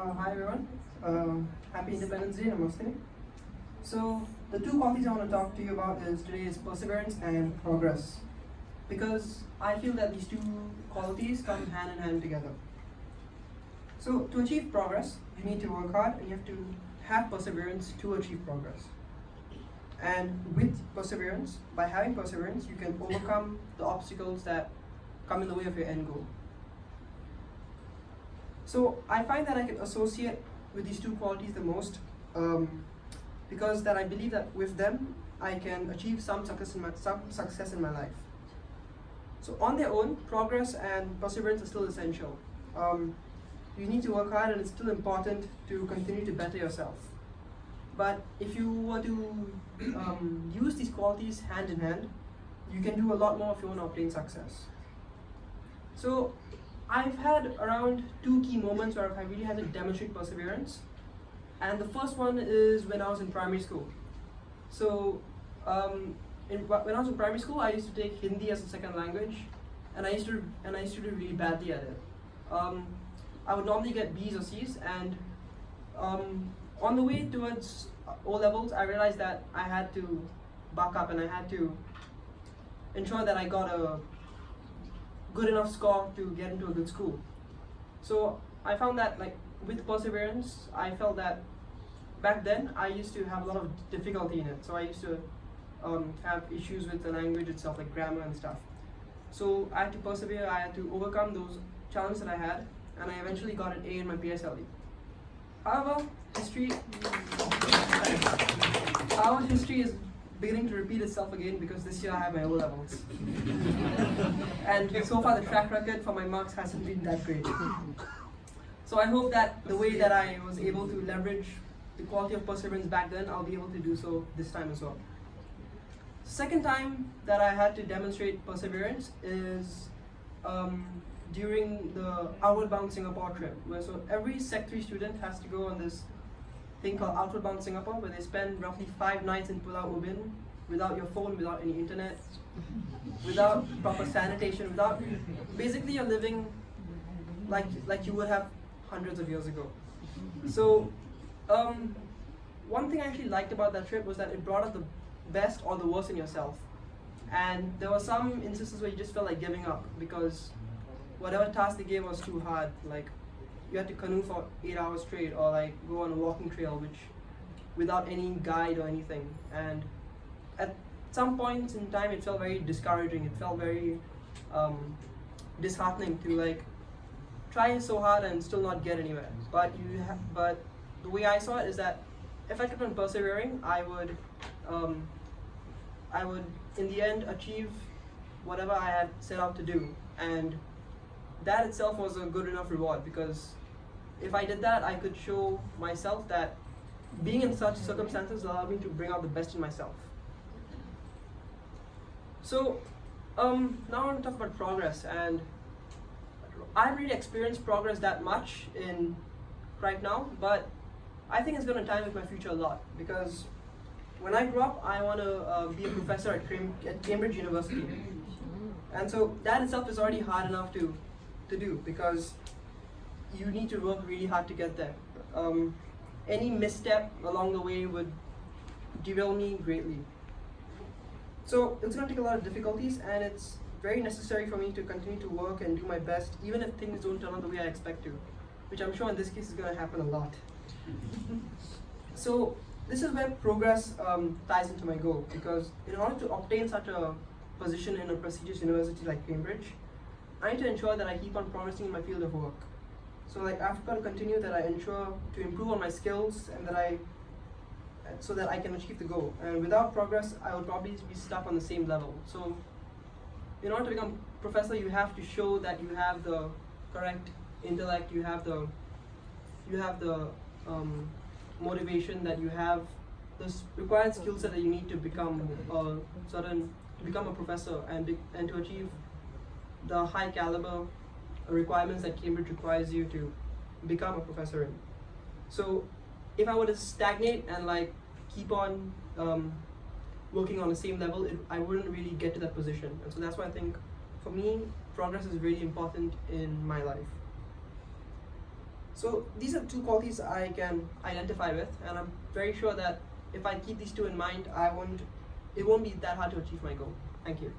Hi everyone. Happy Independence Day, Namaste. So the two qualities I want to talk to you about is today is perseverance and progress, because I feel that these two qualities come hand in hand together. So to achieve progress, you need to work hard and you have to have perseverance to achieve progress. And with perseverance, by having perseverance, you can overcome the obstacles that come in the way of your end goal. So I find that I can associate with these two qualities the most, because that I believe that with them I can achieve some success in my life. So on their own, progress and perseverance are still essential. You need to work hard, and it's still important to continue to better yourself. But if you were to use these qualities hand in hand, you can do a lot more if you want to obtain success. So I've had around two key moments where I really had to demonstrate perseverance. And the first one is when I was in primary school. So when I was in primary school, I used to take Hindi as a second language, and I used to do really badly at it. I would normally get B's or C's, and on the way towards O levels, I realized that I had to buck up and I had to ensure that I got a good enough score to get into a good school. So I found that, like, with perseverance, I felt that back then I used to have a lot of difficulty in it. So I used to have issues with the language itself, like grammar and stuff. So I had to persevere, I had to overcome those challenges that I had, and I eventually got an A in my PSLE. However, history is beginning to repeat itself again, because this year I have my O levels. And so far the track record for my marks hasn't been that great. So I hope that the way that I was able to leverage the quality of perseverance back then, I'll be able to do so this time as well. Second time that I had to demonstrate perseverance is during the Outward Bound Singapore trip, where so every Sec 3 student has to go on this thing called Outward Bound Singapore, where they spend roughly 5 nights in Pulau Ubin without your phone, without any internet, without proper sanitation, without, basically you're living like you would have hundreds of years ago. So one thing I actually liked about that trip was that it brought out the best or the worst in yourself. And there were some instances where you just felt like giving up, because whatever task they gave was too hard. Like, you had to canoe for 8 hours straight, or like go on a walking trail which without any guide or anything. And at some points in time it felt very discouraging. It felt very disheartening to like try so hard and still not get anywhere. But the way I saw it is that if I kept on persevering, I would in the end achieve whatever I had set out to do. And that itself was a good enough reward, because if I did that, I could show myself that being in such circumstances allowed me to bring out the best in myself. So now I want to talk about progress, and I haven't really experienced progress that much in right now, but I think it's going to tie with my future a lot, because when I grow up, I want to be a professor at Cambridge University. And so that itself is already hard enough to do, because you need to work really hard to get there. Any misstep along the way would derail me greatly. So it's going to take a lot of difficulties, and it's very necessary for me to continue to work and do my best, even if things don't turn out the way I expect to, which I'm sure in this case is going to happen a lot. So this is where progress ties into my goal, because in order to obtain such a position in a prestigious university like Cambridge, I need to ensure that I keep on progressing in my field of work. So like I've got to continue that I ensure to improve on my skills, and so that I can achieve the goal. And without progress, I would probably be stuck on the same level. So in order to become a professor, you have to show that you have the correct intellect, you have the motivation, that you have the required skill set that you need to become a professor and to achieve the high caliber requirements that Cambridge requires you to become a professor in. So if I were to stagnate and like keep on working on the same level, I wouldn't really get to that position. And so that's why I think, for me, progress is really important in my life. So these are two qualities I can identify with, and I'm very sure that if I keep these two in mind, it won't be that hard to achieve my goal. Thank you.